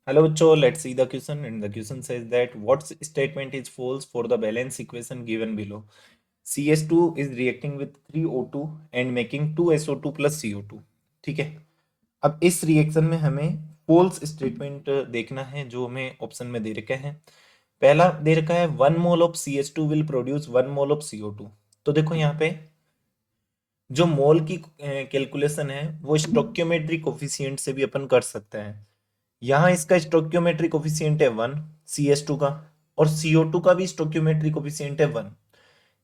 Hello, bachcho. Let's see the question. And the question says that what statement is false for the balance equation given below? CS2 is reacting with 3O2 and making 2SO2 plus CO2. ठीक है। अब इस reaction में हमें false statement देखना है जो हमें ऑप्शन में दे रखा है। पहला दे रखा है 1 mole of CH2 will produce 1 mole of CO2। तो देखो यहाँ पे जो मोल की कैलकुलेशन है वो स्टोक्योमेट्री कोफिशिएंट से भी अपन कर सकते हैं। यहाँ इसका स्टोक्योमेट्री कोफिशिएंट है 1 CS2 का, और CO2 का भी स्टोक्योमेट्री कोफिशिएंट है 1।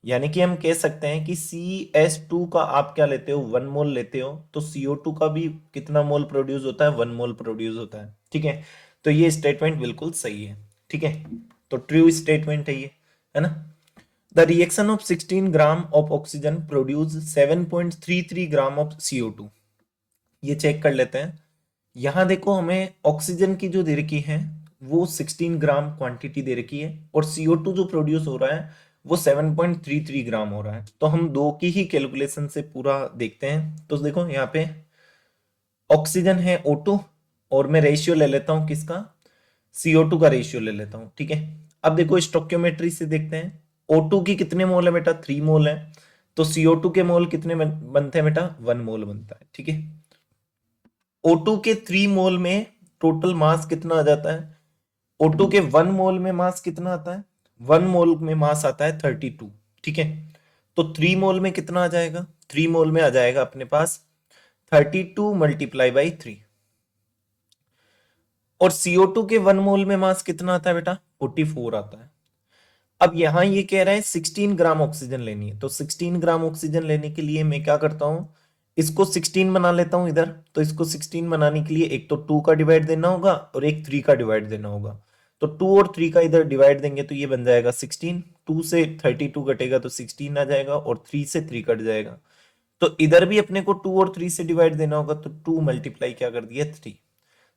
यानी कि हम कह सकते हैं कि CS2 का आप क्या लेते हो, 1 मोल लेते हो, तो CO2 का भी कितना मोल प्रोड्यूस होता है, 1 मोल प्रोड्यूस होता है। ठीक है, तो ये स्टेटमेंट बिल्कुल सही है। ठीक है, तो ट्रू स्टेटमेंट है ये, है ना। The reaction of 16 gram of oxygen produce 7.33 gram of CO2। ये चेक कर लेते हैं। यहां देखो हमें ऑक्सीजन की जो दे रखी है वो 16 ग्राम क्वांटिटी दे रखी है, और CO2 जो प्रोड्यूस हो रहा है वो 7.33 ग्राम हो रहा है। तो हम दो की ही कैलकुलेशन से पूरा देखते हैं। तो देखो यहाँ पे ऑक्सीजन है O2, और मैं रेशियो ले लेता हूं किसका, CO2 का रेशियो ले लेता हूं। ठीक है, अब देखो स्टोक्योमेट्री से देखते हैं। O2 की कितने मोल है बेटा, 3 मोल है। तो CO2 के मोल कितने बनते हैं बेटा, 1 मोल बनता है। ठीक है, O2 के 3 मोल में टोटल मास कितना आ जाता है, O2 के 1 मोल में मास कितना आता है, 1 मोल में मास आता है 32। ठीक है, तो 3 मोल में कितना आ जाएगा, 3 मोल में आ जाएगा अपने पास 32 मल्टीप्लाई बाई 3। और CO2 के 1 मोल में मास कितना आता है बेटा, 44 आता है। अब यहां ये कह रहा है 16 ग्राम ऑक्सीजन लेनी है, तो 16 ग्राम ऑक्सीजन लेने के लिए मैं क्या करता हूं, इसको 16 बना लेता हूं इधर। तो इसको 16 बनाने के लिए एक तो 2 का डिवाइड देना होगा और एक 3 का डिवाइड देना होगा। तो 2 और 3 का इधर डिवाइड देंगे तो ये बन जाएगा 16। 2 से 32 कटेगा तो 16 आ जाएगा, और 3 से 3 कट जाएगा। तो इधर भी अपने को 2 और 3 से डिवाइड देना होगा, तो 2 मल्टीप्लाई क्या कर दिया, 3।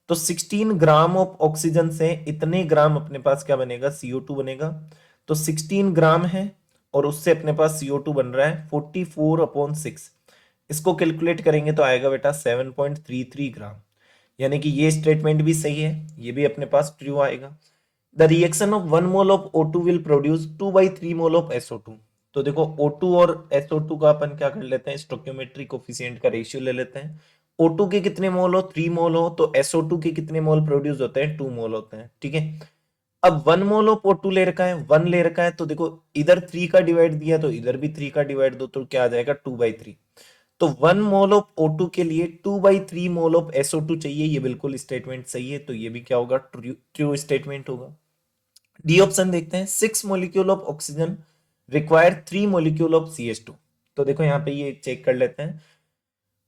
तो 16 ग्राम ऑफ ऑक्सीजन से इतने ग्राम अपने पास क्या बनेगा, CO2 बनेगा। तो 16 ग्राम है, और उससे अपने पास CO2 बन रहा है 44/6। इसको कैलकुलेट करेंगे तो आएगा बेटा 7.33 ग्राम। यानी कि ये स्टेटमेंट भी सही है, ये भी अपने पास ट्रू आएगा। The reaction of 1 mole of O2 will produce 2/3 mole of SO2। तो देखो O2 और SO2 का अपन क्या कर लेते हैं, स्टोक्योमेट्री कोफिशिएंट का रेशियो ले लेते हैं। O2 के कितने मोल हो, 3 मोल हो, तो SO2 के कितने मोल प्रोड्यूस होते हैं, 2 मोल होते हैं। ठीक है, अब 1 मोल ऑफ O2 ले रखा है, 1 ले रखा है, तो देखो इधर 3 का डिवाइड दिया तो इधर भी 3 का डिवाइड दो, तो क्या आ जाएगा, 2/3। तो 1 मोल ऑफ O2 के लिए 2/3 मोल ऑफ SO2 चाहिए। ये बिल्कुल स्टेटमेंट सही है, तो ये भी क्या होगा, ट्रू स्टेटमेंट होगा। डी ऑप्शन देखते हैं, 6 molecule of oxygen require 3 molecule of CH2। तो देखो यहाँ पे ये चेक कर लेते हैं।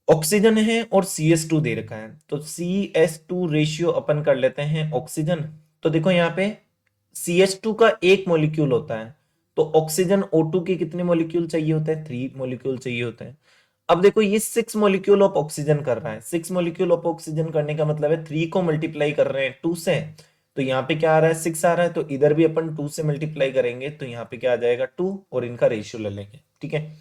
ऑक्सीजन है और CS2 दे रखा है, तो CS2 रेशियो अपन कर लेते हैं ऑक्सीजन। तो देखो यहाँ पे CH2 का एक मॉलिक्यूल होता है, तो ऑक्सीजन O2 के कितने मॉलिक्यूल चाहिए होते हैं, 3 मॉलिक्यूल चाहिए होते हैं। अब देखो ये 6 मॉलिक्यूल ऑफ ऑक्सीजन कर रहा है, 6 मॉलिक्यूल ऑफ ऑक्सीजन करने का मतलब है 3 को मल्टीप्लाई कर रहे हैं 2 से। तो यहाँ पे क्या आ रहा है, 6 आ रहा है, तो इधर भी अपन 2 से मल्टीप्लाई करेंगे तो यहाँ पे क्या आ जाएगा, 2, और इनका रेशियो ले लेंगे। ठीक है,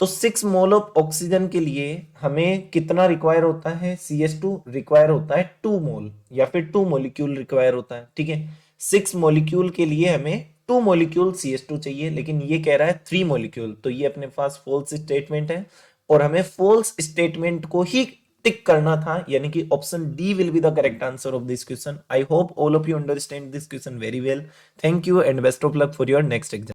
तो 6 मोल ऑफ ऑक्सीजन के लिए हमें कितना रिक्वायर होता है, CS2 रिक्वायर होता है 2 मोल, या फिर 2 मॉलिक्यूल रिक्वायर होता है। ठीक है, 6 मॉलिक्यूल के लिए हमें 2 मॉलिक्यूल CS2 चाहिए, लेकिन ये कह रहा है 3 मॉलिक्यूल, तो ये अपने पास फॉल्स स्टेटमेंट है, और हमें फॉल्स स्टेटमेंट को ही टिक करना था। यानी कि option D will be the correct answer of this question. I hope all of you understand this question very well. Thank you and best of luck for your next exam.